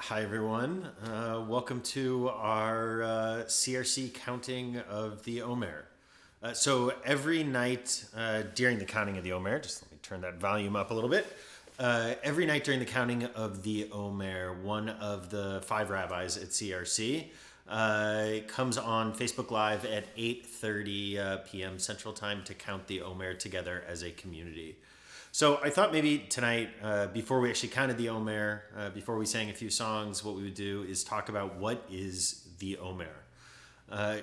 Hi, everyone. Welcome to our CRC counting of the Omer. So every night during the counting of the Omer, just let me turn that volume up a little bit. Every night during the counting of the Omer, one of the five rabbis at CRC comes on Facebook Live at 8:30 p.m. Central Time to count the Omer together as a community. So I thought maybe tonight, before we actually counted the Omer, before we sang a few songs, what we would do is talk about what is the Omer.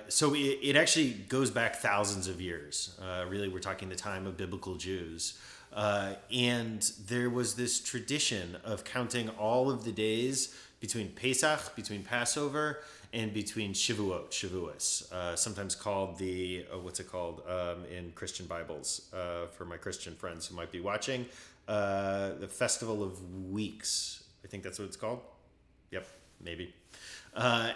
So it actually goes back thousands of years. Really, we're talking the time of biblical Jews. And there was this tradition of counting all of the days between Pesach, between Passover, and between Shavuos, sometimes called the, what's it called in Christian Bibles, for my Christian friends who might be watching, the Festival of Weeks. I think that's what it's called. Yep, maybe.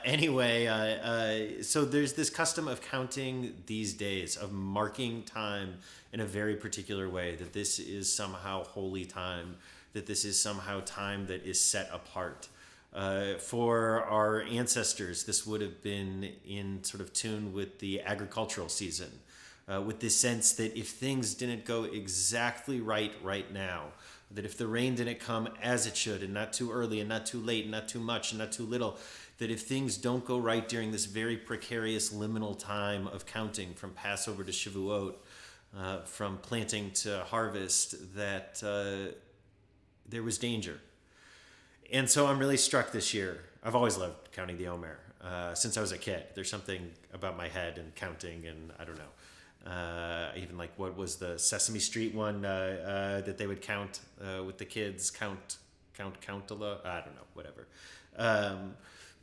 Anyway, so there's this custom of counting these days, of marking time in a very particular way, that this is somehow holy time, that this is somehow time that is set apart. For our ancestors, this would have been in sort of tune with the agricultural season, with this sense that if things didn't go exactly right now, that if the rain didn't come as it should, and not too early and not too late and not too much and not too little, that if things don't go right during this very precarious liminal time of counting from Passover to Shavuot, from planting to harvest, that there was danger. And so I'm really struck this year. I've always loved counting the Omer since I was a kid. There's something about my head and counting, and I don't know. Even like what was the Sesame Street one that they would count with the kids? Countala? I don't know, whatever.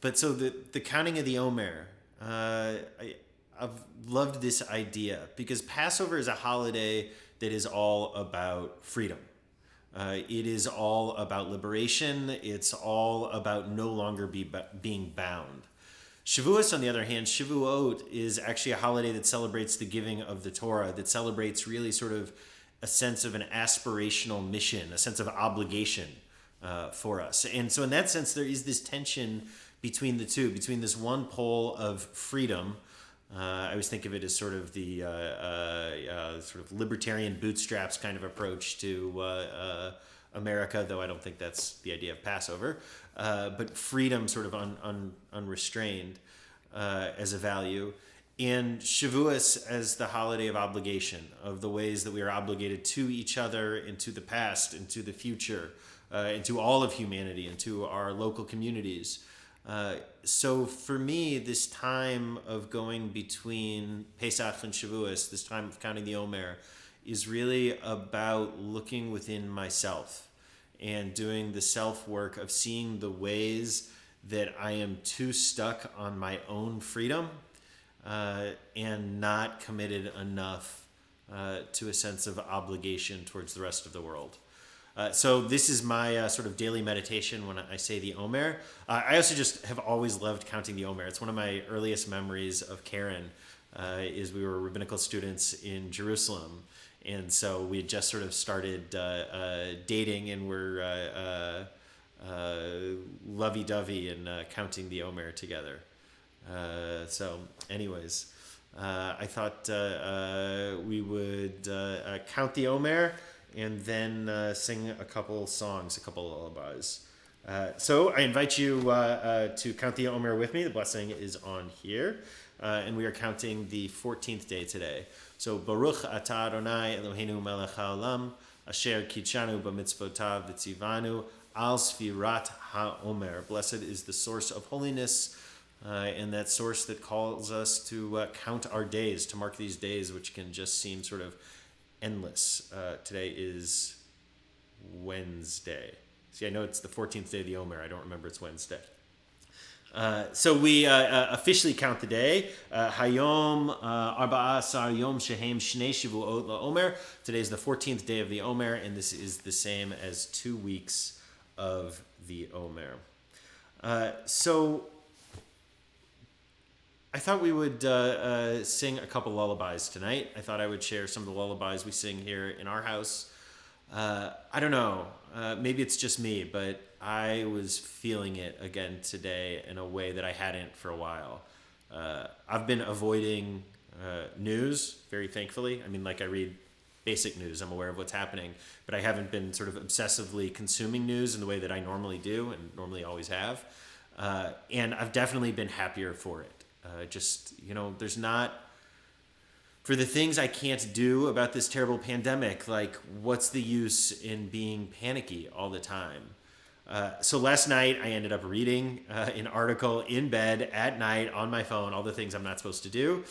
But so the counting of the Omer, I've loved this idea because Passover is a holiday that is all about freedom. It is all about liberation. It's all about no longer being bound. Shavuos, on the other hand, Shavuot is actually a holiday that celebrates the giving of the Torah, that celebrates really sort of a sense of an aspirational mission, a sense of obligation for us. And so in that sense, there is this tension between the two, between this one pole of freedom. I always think of it as sort of the sort of libertarian bootstraps kind of approach to America, though I don't think that's the idea of Passover. But freedom sort of unrestrained as a value. And Shavuos as the holiday of obligation, of the ways that we are obligated to each other, into the past, into the future, into all of humanity, into our local communities. So for me, this time of going between Pesach and Shavuos, this time of counting the Omer, is really about looking within myself and doing the self work of seeing the ways that I am too stuck on my own freedom and not committed enough to a sense of obligation towards the rest of the world. So this is my sort of daily meditation when I say the Omer. I also just have always loved counting the Omer. It's one of my earliest memories of Karen is we were rabbinical students in Jerusalem. And so we had just sort of started dating and were lovey-dovey and counting the Omer together. So anyways, I thought we would count the Omer and then sing a couple songs, a couple lullabies. So I invite you to count the Omer with me. The blessing is on here. And we are counting the 14th day today. So Baruch atah Adonai Eloheinu melech haolam, asher kitshanu b'mitzvotav v'tzivanu al sfirat ha'omer. Blessed is the source of holiness, and that source that calls us to count our days, to mark these days, which can just seem sort of endless. Today is Wednesday. See, I know it's the 14th day of the Omer. I don't remember it's Wednesday. So we officially count the day. Hayom Arba'a Asar Yom Shehem Shnei Shavuot LaOmer. Today is the 14th day of the Omer, and this is the same as 2 weeks of the Omer. So I thought we would sing a couple lullabies tonight. I thought I would share some of the lullabies we sing here in our house. I don't know. Maybe it's just me, but I was feeling it again today in a way that I hadn't for a while. I've been avoiding news, very thankfully. I mean, like, I read basic news. I'm aware of what's happening, but I haven't been sort of obsessively consuming news in the way that I normally do and normally always have. And I've definitely been happier for it. Just, there's not, for the things I can't do about this terrible pandemic, like, what's the use in being panicky all the time? So last night I ended up reading an article in bed at night on my phone, all the things I'm not supposed to do.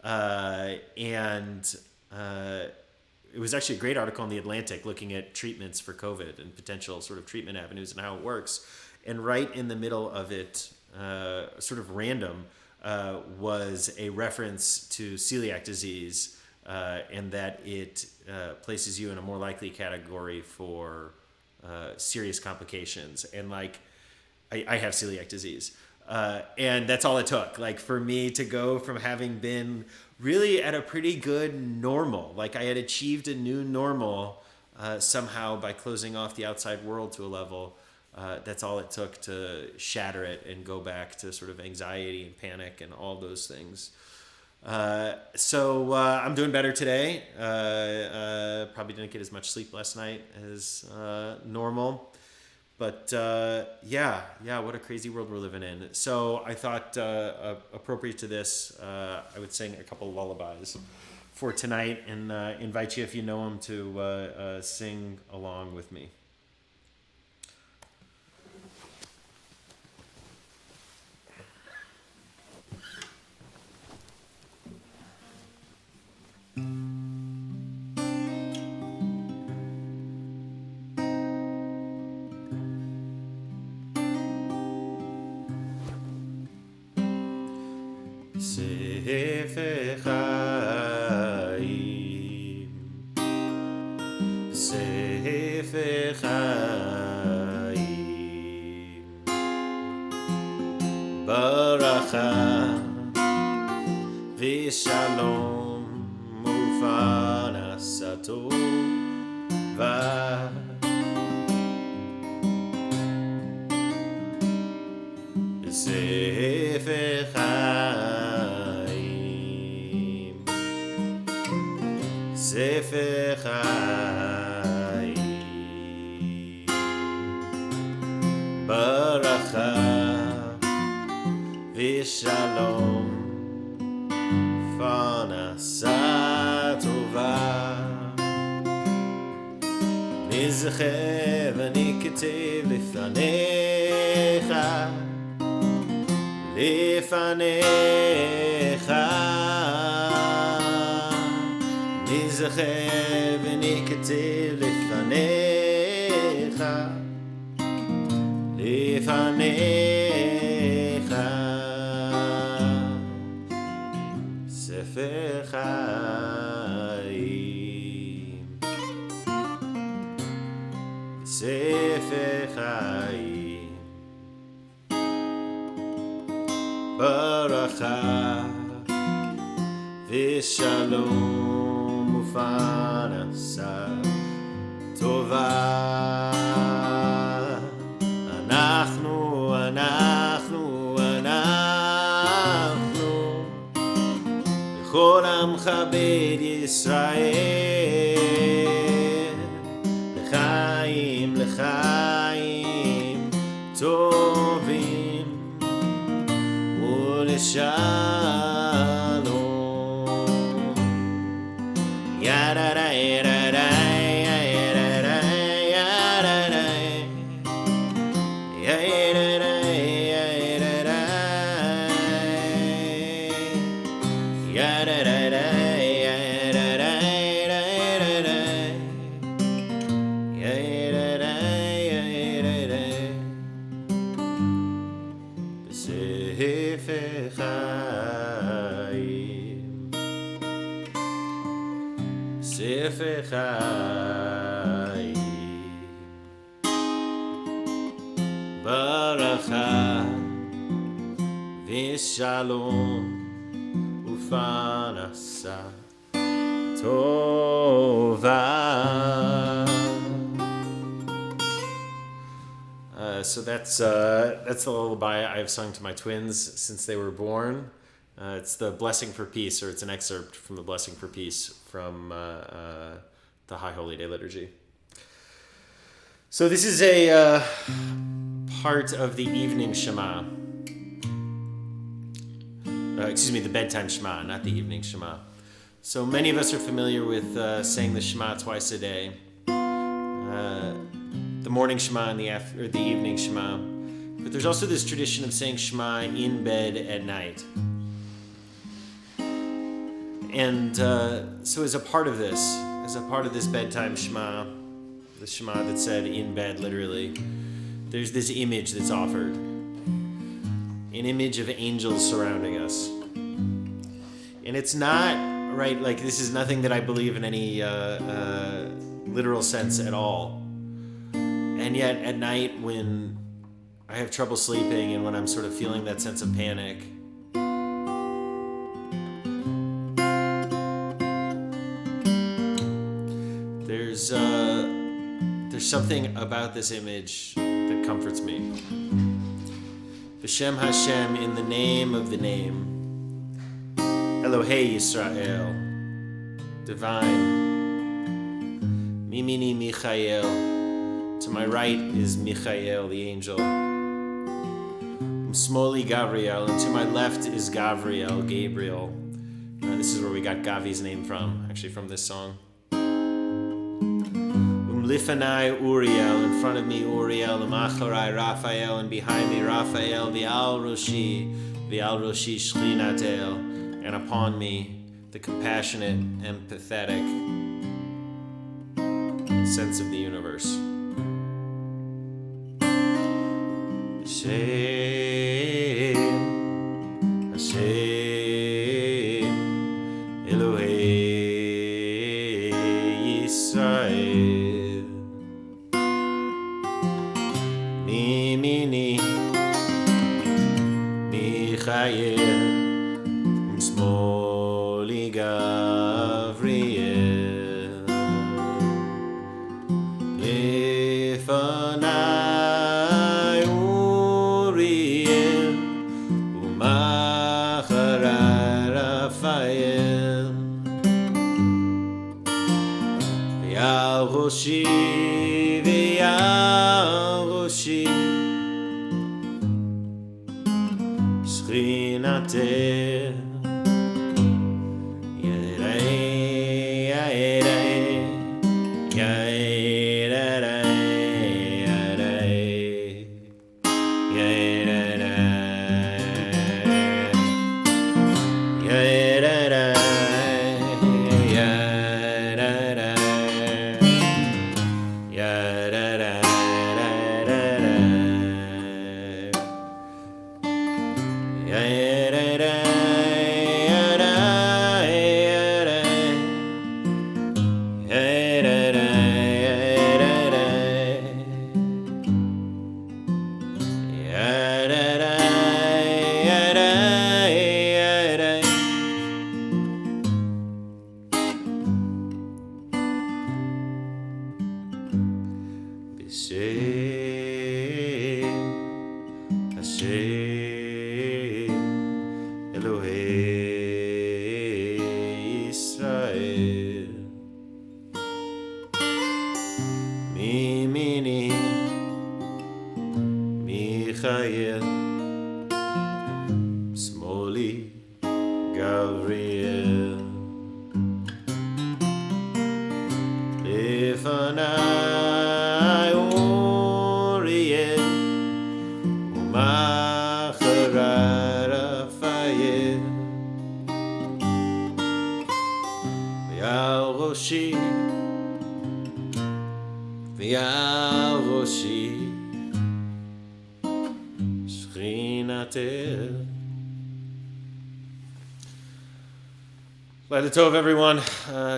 And it was actually a great article in The Atlantic looking at treatments for COVID and potential sort of treatment avenues and how it works. And right in the middle of it, sort of random, was a reference to celiac disease, and that it places you in a more likely category for serious complications. And like, I have celiac disease. And that's all it took, like, for me to go from having been really at a pretty good normal, like I had achieved a new normal somehow by closing off the outside world to a level. That's all it took to shatter it and go back to sort of anxiety and panic and all those things. So I'm doing better today. Probably didn't get as much sleep last night as normal. But yeah, what a crazy world we're living in. So I thought appropriate to this, I would sing a couple of lullabies for tonight and invite you, if you know them, to sing along with me. Sefer Chaim, Sefer Chaim, Baracha v'shalom u'parnasa tova. Sefer Chaim, Sefer Chaim, Baracha v'shalom u'parnasa tova. נזכר ונכתב לפניך, לפניך, נזכר ונכתב לפניך, לפניך, ספר חיים, ספר חיים. ברכה ושלום ופרנסה טובה. אנחנו וכל עמך בית ישראל, לחיים טובים ולשלום. יררה יררה יררה יררה יררה יררה יררה ספר חיים, ברכה ושלום ופרנסה טובה. So that's the lullaby I've sung to my twins since they were born. It's the Blessing for Peace, or it's an excerpt from the Blessing for Peace from the High Holy Day Liturgy. So this is a part of the evening Shema. The bedtime Shema, not the evening Shema. So many of us are familiar with saying the Shema twice a day. The morning Shema and the evening Shema. But there's also this tradition of saying Shema in bed at night. And so as a part of this bedtime Shema, the Shema that's said in bed literally, there's this image that's offered. An image of angels surrounding us. And it's not, right, like this is nothing that I believe in any literal sense at all. And yet at night when I have trouble sleeping and when I'm sort of feeling that sense of panic, there's something about this image that comforts me. B'Shem Hashem, in the name of the name, Elohei Yisrael, divine, Mimini Michael, to my right is Michael, the angel, Smoli Gavriel, and to my left is Gabriel. This is where we got Gavi's name from, actually from this song. Lifanai Uriel, in front of me Uriel, Macharai Raphael, and behind me Raphael, V'al Roshi Shchinatel, and upon me the compassionate and pathetic sense of the universe. Hashem, Hashem, Elohei Yisrael, Mimini Michael, Smoli Gavriel, Lefanai Uriel, Umacharai Raphael, V'al Roshi Shchinatel, Hashem, Elohei Yisrael, Mimini Michael, Smoli Gavriel, Lefanai Uriel, Umacharai Raphael, V'al Roshi Shchinatel. Laila Tov, everyone.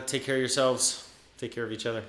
Take care of yourselves. Take care of each other.